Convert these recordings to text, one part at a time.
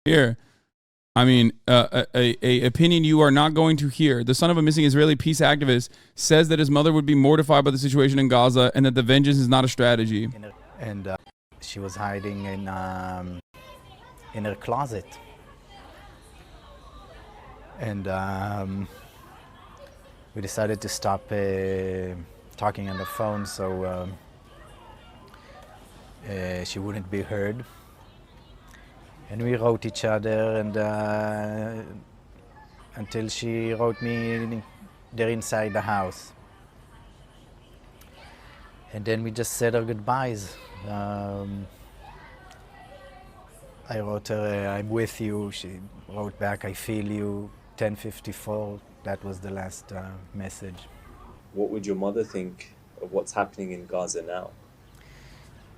Here. I mean, a opinion you are not going to hear. The son of a missing Israeli peace activist says that his mother would be mortified by the situation in Gaza and that the vengeance is not a strategy. And she was hiding in her closet. And we decided to stop talking on the phone so she wouldn't be heard. And we wrote each other, and until she wrote me there inside the house. And then we just said our goodbyes. I wrote her, I'm with you. She wrote back, I feel you, 10:54. That was the last message. What would your mother think of what's happening in Gaza now?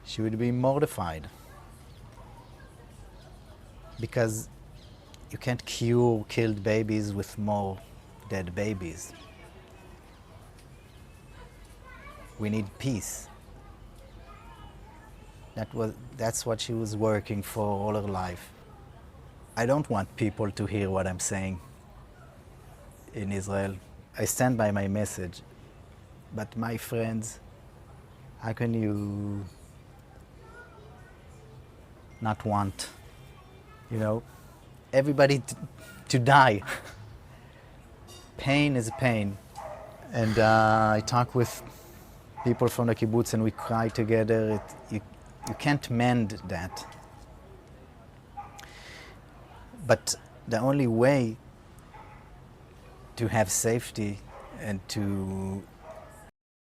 She would be mortified. Because you can't cure killed babies with more dead babies. We need peace. That's what she was working for all her life. I don't want people to hear what I'm saying in Israel. I stand by my message. But my friends, how can you not want, everybody to die? Pain is pain. And I talk with people from the kibbutz and we cry together. You can't mend that. But the only way to have safety and to...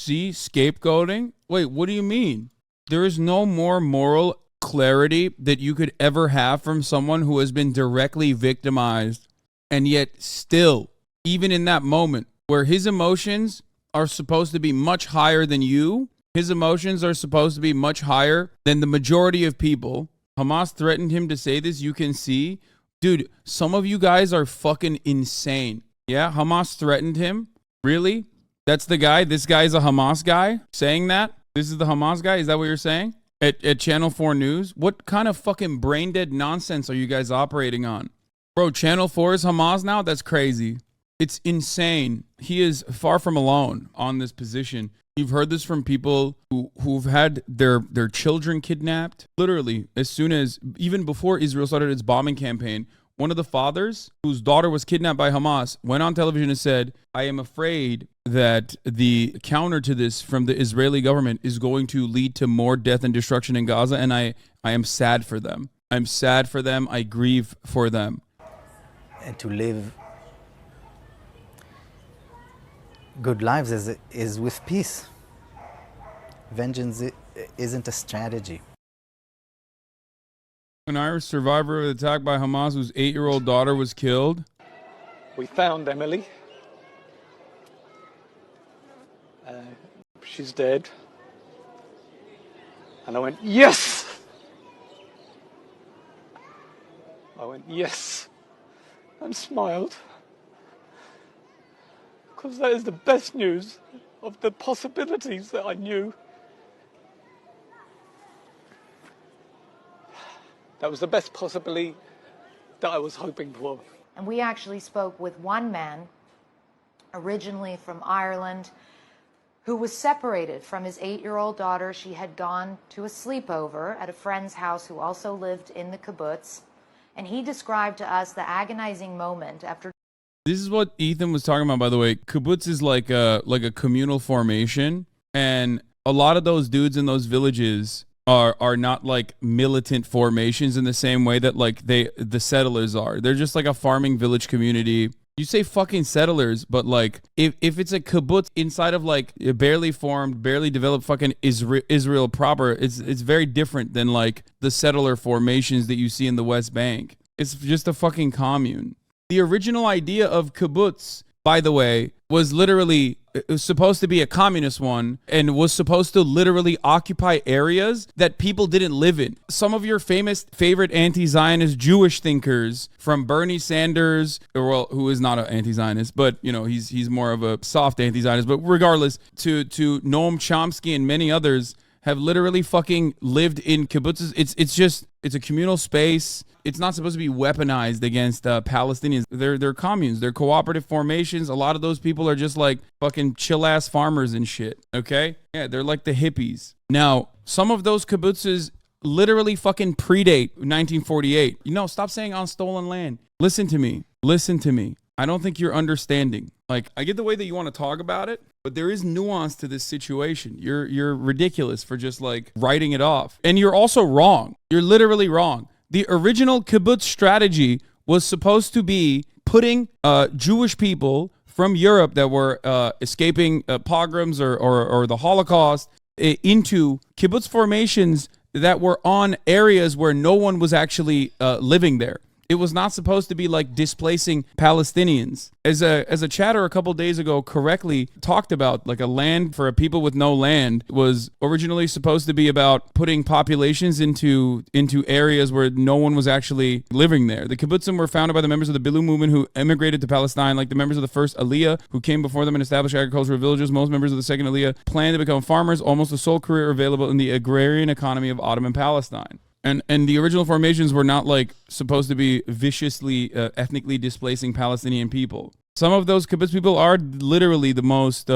See, scapegoating? Wait, what do you mean? There is no more moral clarity that you could ever have from someone who has been directly victimized, and yet still, even in that moment where his emotions are supposed to be much higher than you, his emotions are supposed to be much higher than the majority of people. Hamas threatened him to say this. You can see, dude, some of you guys are fucking insane. Yeah, Hamas threatened him. Really? That's the guy? This guy's a Hamas guy saying that? This is the Hamas guy? Is that what you're saying? At Channel 4 News? What kind of fucking brain dead nonsense are you guys operating on? Bro, Channel 4 is Hamas now? That's crazy. It's insane. He is far from alone on this position. You've heard this from people who've had their children kidnapped. Literally, even before Israel started its bombing campaign, one of the fathers whose daughter was kidnapped by Hamas went on television and said, I am afraid that the counter to this from the Israeli government is going to lead to more death and destruction in Gaza, and I am sad for them. I'm sad for them. I grieve for them. And to live good lives is with peace. Vengeance isn't a strategy. An Irish survivor of the attack by Hamas whose 8-year-old daughter was killed. We found Emily. She's dead. And I went, yes! I went, yes, and smiled. Because that is the best news of the possibilities that I knew. That was the best possibility that I was hoping for. And we actually spoke with one man, originally from Ireland, who was separated from his 8-year-old daughter. She had gone to a sleepover at a friend's house who also lived in the kibbutz. And he described to us the agonizing moment after... This is what Ethan was talking about, by the way. Kibbutz is like a communal formation. And a lot of those dudes in those villages are not like militant formations in the same way that like the settlers are. They're just like a farming village community. You say fucking settlers, but like if it's a kibbutz inside of like a barely formed, barely developed fucking Israel proper, it's very different than like the settler formations that you see in the West Bank. It's just a fucking commune. The original idea of kibbutz, by the way, was literally, it was supposed to be a communist one and was supposed to literally occupy areas that people didn't live in. Some of your favorite anti-Zionist Jewish thinkers, from Bernie Sanders, well, who is not an anti-Zionist, but you know, he's more of a soft anti-Zionist, but regardless, to Noam Chomsky and many others, have literally fucking lived in kibbutzes. It's a communal space. It's not supposed to be weaponized against Palestinians. They're communes. They're cooperative formations. A lot of those people are just like fucking chill ass farmers and shit. Okay? Yeah, they're like the hippies. Now, some of those kibbutzes literally fucking predate 1948. Stop saying on stolen land. Listen to me. I don't think you're understanding. Like, I get the way that you want to talk about it, but there is nuance to this situation. You're ridiculous for just like writing it off. And you're also wrong. You're literally wrong. The original kibbutz strategy was supposed to be putting Jewish people from Europe that were escaping pogroms or the Holocaust into kibbutz formations that were on areas where no one was actually living there. It was not supposed to be like displacing Palestinians. As a chatter a couple days ago correctly talked about, like a land for a people with no land was originally supposed to be about putting populations into areas where no one was actually living there. The kibbutzim were founded by the members of the Bilu movement who emigrated to Palestine, like the members of the first Aliyah who came before them and established agricultural villages. Most members of the second Aliyah planned to become farmers, almost the sole career available in the agrarian economy of Ottoman Palestine. And the original formations were not like supposed to be viciously ethnically displacing Palestinian people. Some of those kibbutz people are literally the most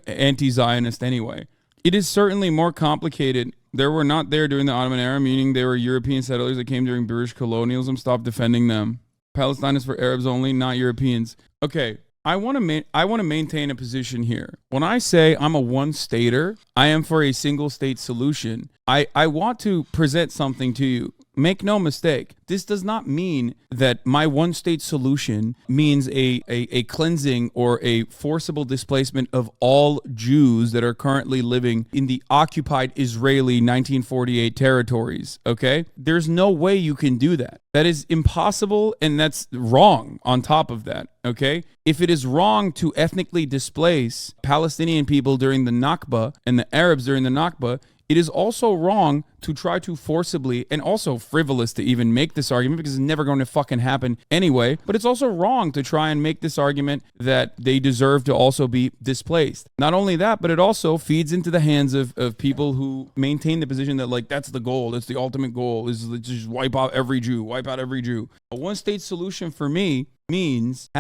anti-Zionist anyway. It is certainly more complicated. They were not there during the Ottoman era, meaning they were European settlers that came during British colonialism. Stop defending them. Palestine is for Arabs only, not Europeans. Okay. I want to maintain a position here. When I say I'm a one-stater, I am for a single-state solution. I want to present something to you. Make no mistake, this does not mean that my one-state solution means a cleansing or a forcible displacement of all Jews that are currently living in the occupied Israeli 1948 territories, okay? There's no way you can do that. That is impossible, and that's wrong on top of that, okay? If it is wrong to ethnically displace Palestinian people during the Nakba and the Arabs during the Nakba, it is also wrong to try to forcibly, and also frivolous to even make this argument because it's never going to fucking happen anyway, but it's also wrong to try and make this argument that they deserve to also be displaced. Not only that, but it also feeds into the hands of people who maintain the position that like that's the goal, that's the ultimate goal, is to just wipe out every Jew. A one-state solution for me means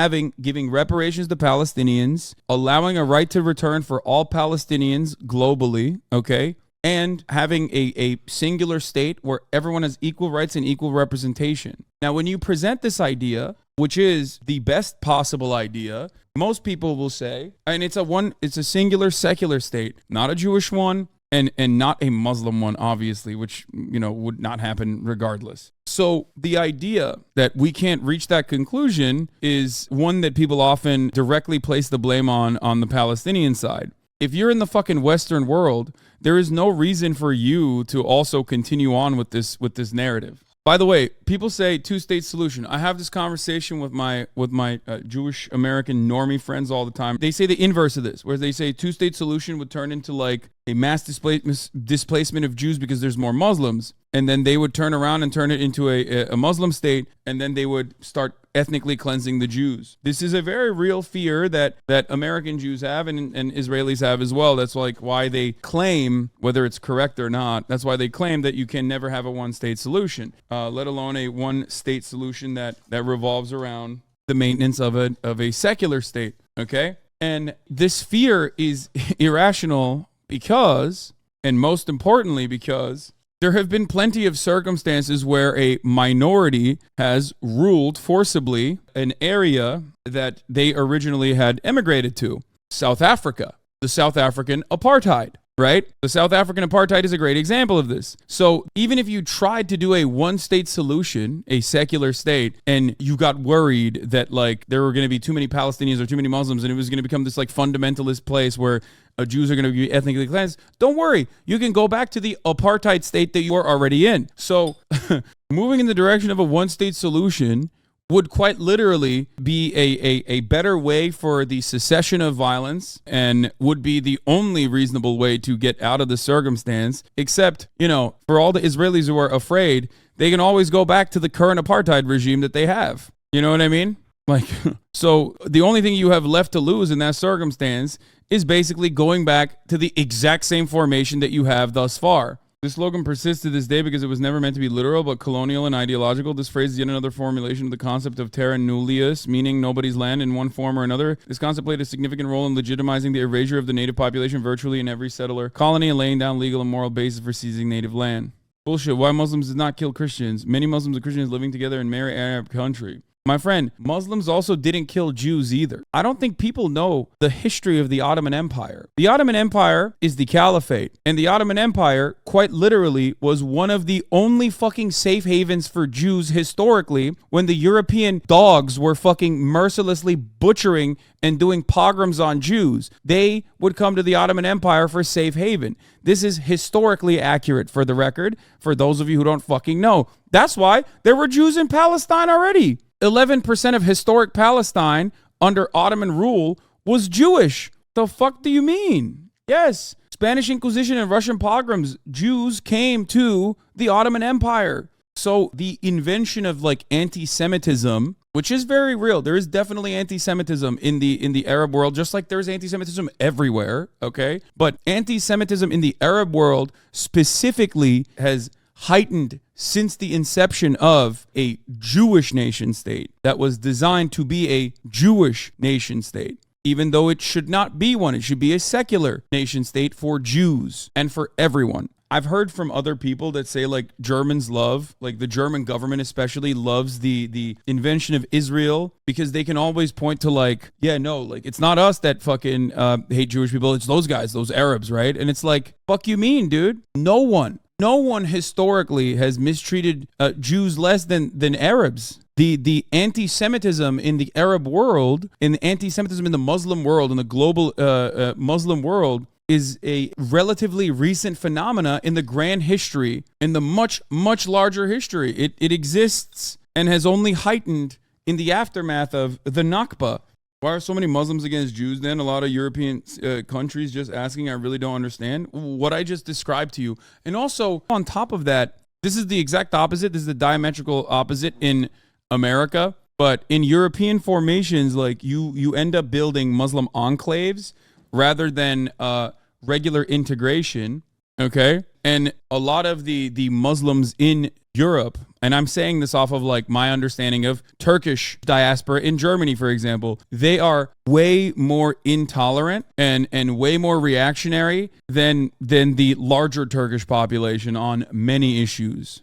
giving reparations to Palestinians, allowing a right to return for all Palestinians globally, okay? And having a singular state where everyone has equal rights and equal representation. Now, when you present this idea, which is the best possible idea, most people will say, and it's a singular secular state, not a Jewish one, and not a Muslim one, obviously, which, would not happen regardless. So the idea that we can't reach that conclusion is one that people often directly place the blame on the Palestinian side. If you're in the fucking Western world, there is no reason for you to also continue on with this narrative. By the way, people say two-state solution. I have this conversation with my Jewish American normie friends all the time. They say the inverse of this, where they say two-state solution would turn into like a mass displacement of Jews because there's more Muslims, and then they would turn around and turn it into a Muslim state, and then they would start ethnically cleansing the Jews. This is a very real fear that American Jews have and Israelis have as well. That's like why they claim, whether it's correct or not, that's why they claim that you can never have a one-state solution, let alone a one-state solution that revolves around the maintenance of a secular state, okay? And this fear is irrational because, and most importantly because, there have been plenty of circumstances where a minority has ruled forcibly an area that they originally had emigrated to. South Africa, the South African apartheid, right? The South African apartheid is a great example of this. So even if you tried to do a one-state solution, a secular state, and you got worried that like there were going to be too many Palestinians or too many Muslims and it was going to become this like fundamentalist place where Jews are going to be ethnically cleansed, don't worry. You can go back to the apartheid state that you were already in. So moving in the direction of a one-state solution would quite literally be a better way for the cessation of violence and would be the only reasonable way to get out of the circumstance, except, for all the Israelis who are afraid, they can always go back to the current apartheid regime that they have. You know what I mean? Like, so the only thing you have left to lose in that circumstance is basically going back to the exact same formation that you have thus far. This slogan persists to this day because it was never meant to be literal, but colonial and ideological. This phrase is yet another formulation of the concept of terra nullius, meaning nobody's land in one form or another. This concept played a significant role in legitimizing the erasure of the native population virtually in every settler colony and laying down legal and moral basis for seizing native land. Bullshit. Why Muslims did not kill Christians? Many Muslims and Christians living together in mere Arab country. My friend, Muslims also didn't kill Jews either. I don't think people know the history of the Ottoman Empire. The Ottoman Empire is the caliphate, and the Ottoman Empire, quite literally, was one of the only fucking safe havens for Jews historically when the European dogs were fucking mercilessly butchering and doing pogroms on Jews. They would come to the Ottoman Empire for safe haven. This is historically accurate, for the record, for those of you who don't fucking know. That's why there were Jews in Palestine already. 11% of historic Palestine under Ottoman rule was Jewish. The fuck do you mean? Yes, Spanish Inquisition and Russian pogroms, Jews came to the Ottoman Empire. So the invention of like anti-Semitism, which is very real. There is definitely anti-Semitism in the Arab world, just like there's anti-Semitism everywhere, okay? But anti-Semitism in the Arab world specifically has heightened since the inception of a Jewish nation state that was designed to be a Jewish nation state. Even though it should not be one, it should be a secular nation state for Jews and for everyone. I've heard from other people that say like Germans love, like the German government especially loves the invention of Israel because they can always point to like, yeah, no, like it's not us that fucking hate Jewish people. It's those guys, those Arabs, right? And it's like, fuck you mean, dude? No one historically has mistreated Jews less than Arabs. The anti-Semitism in the Arab world, and the anti-Semitism in the Muslim world, in the global Muslim world, is a relatively recent phenomena in the grand history, in the much, much larger history. It exists and has only heightened in the aftermath of the Nakba. Why are so many Muslims against Jews then? A lot of European countries just asking, I really don't understand what I just described to you. And also, on top of that, this is the exact opposite. This is the diametrical opposite in America. But in European formations, like you end up building Muslim enclaves rather than regular integration, okay? And a lot of the Muslims in Europe, and I'm saying this off of like my understanding of Turkish diaspora in Germany, for example, they are way more intolerant and way more reactionary than the larger Turkish population on many issues.